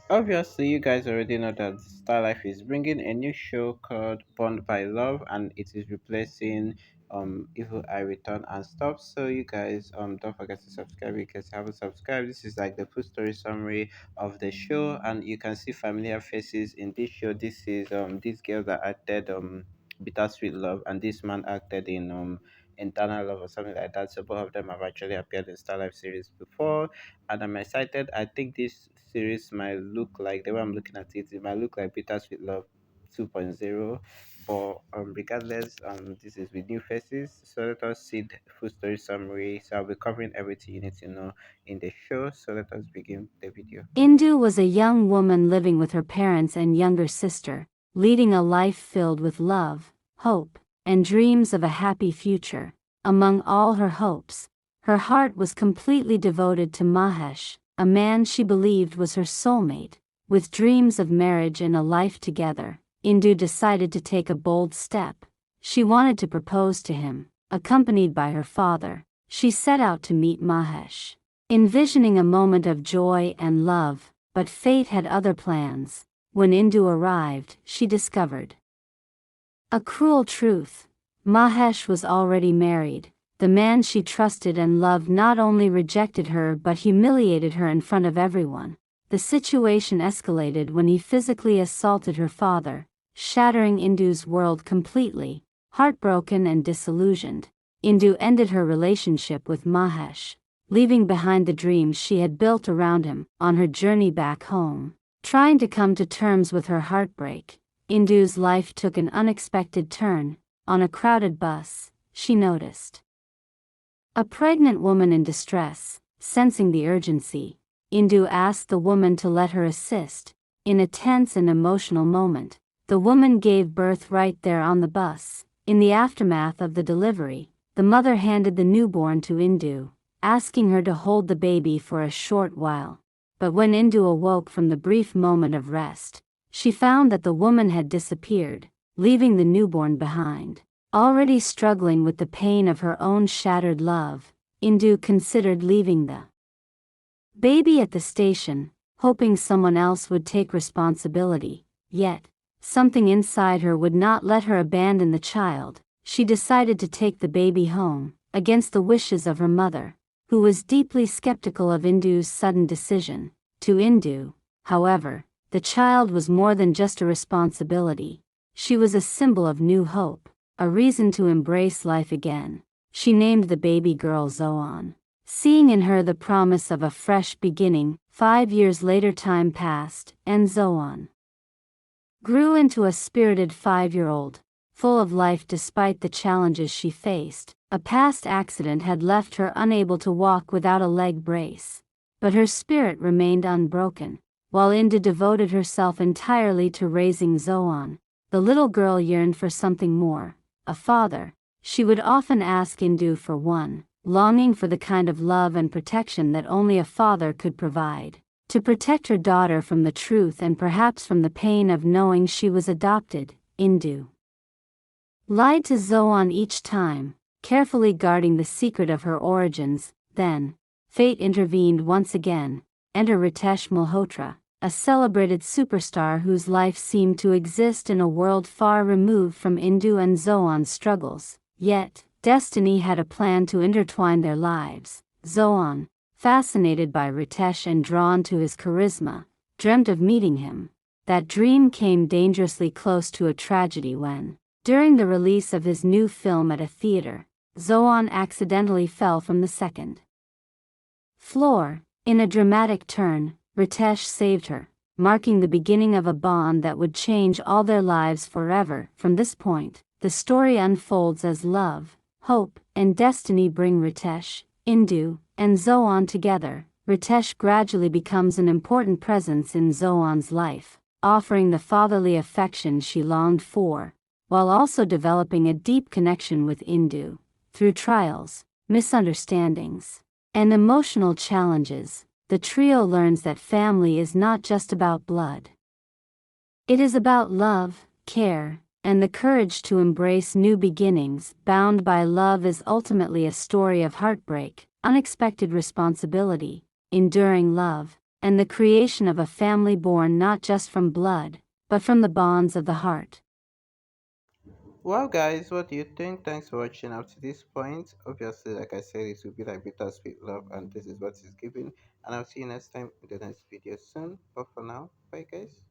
Obviously, you guys already know that Starlife is bringing a new show called Bond by Love, and it is replacing Evil Eye Return and stuff. So you guys don't forget to subscribe because you haven't subscribed. This is like the full story summary of the show, and you can see familiar faces in this show. This is this girl that acted Bittersweet Love, and this man acted in Internal Love or something like that. So both of them have actually appeared in Starlife series before, and I'm excited. I think this series might look like the way I'm looking at it. It might look like Bittersweet Love 2.0, but regardless, this is with new faces. So let us see the full story summary. So I'll be covering everything you need to know in the show. So let us begin the video. Indu was a young woman living with her parents and younger sister, leading a life filled with love, hope, and dreams of a happy future. Among all her hopes, her heart was completely devoted to Mahesh, a man she believed was her soulmate. With dreams of marriage and a life together, Indu decided to take a bold step. She wanted to propose to him. Accompanied by her father, she set out to meet Mahesh, envisioning a moment of joy and love, but fate had other plans. When Indu arrived, she discovered a cruel truth. Mahesh was already married. The man she trusted and loved not only rejected her but humiliated her in front of everyone. The situation escalated when he physically assaulted her father, shattering Indu's world completely. Heartbroken and disillusioned, Indu ended her relationship with Mahesh, leaving behind the dreams she had built around him. On her journey back home, trying to come to terms with her heartbreak, Indu's life took an unexpected turn. On a crowded bus, she noticed a pregnant woman in distress. Sensing the urgency, Indu asked the woman to let her assist. In a tense and emotional moment, the woman gave birth right there on the bus. In the aftermath of the delivery, the mother handed the newborn to Indu, asking her to hold the baby for a short while. But when Indu awoke from the brief moment of rest, she found that the woman had disappeared, leaving the newborn behind. Already struggling with the pain of her own shattered love, Indu considered leaving the baby at the station, hoping someone else would take responsibility. Yet, something inside her would not let her abandon the child. She decided to take the baby home, against the wishes of her mother, who was deeply skeptical of Indu's sudden decision. To Indu, however, the child was more than just a responsibility. She was a symbol of new hope, a reason to embrace life again. She named the baby girl Zoan, seeing in her the promise of a fresh beginning. 5 years later, time passed, and Zoan grew into a spirited 5-year-old, full of life despite the challenges she faced. A past accident had left her unable to walk without a leg brace, but her spirit remained unbroken. While Indu devoted herself entirely to raising Zoan, the little girl yearned for something more, a father. She would often ask Indu for one, longing for the kind of love and protection that only a father could provide. To protect her daughter from the truth and perhaps from the pain of knowing she was adopted, Indu lied to Zoan each time, carefully guarding the secret of her origins. Then, fate intervened once again. Enter Ritesh Malhotra, a celebrated superstar whose life seemed to exist in a world far removed from Indu and Zoan's struggles. Yet, destiny had a plan to intertwine their lives. Zoan, fascinated by Ritesh and drawn to his charisma, dreamt of meeting him. That dream came dangerously close to a tragedy when, during the release of his new film at a theater, Zoan accidentally fell from the second floor. In a dramatic turn, Ritesh saved her, marking the beginning of a bond that would change all their lives forever. From this point, the story unfolds as love, hope, and destiny bring Ritesh, Indu, and Zoan together. Ritesh gradually becomes an important presence in Zoan's life, offering the fatherly affection she longed for, while also developing a deep connection with Indu. Through trials, misunderstandings, and emotional challenges, the trio learns that family is not just about blood. It is about love, care, and the courage to embrace new beginnings. Bound by Love is ultimately a story of heartbreak, unexpected responsibility, enduring love, and the creation of a family born not just from blood, but from the bonds of the heart. Well, guys, what do you think? Thanks for watching up to this point. Obviously, like I said, it will be like bittersweet love, and this is what is given. And I'll see you next time in the next video soon. But for now, bye, guys.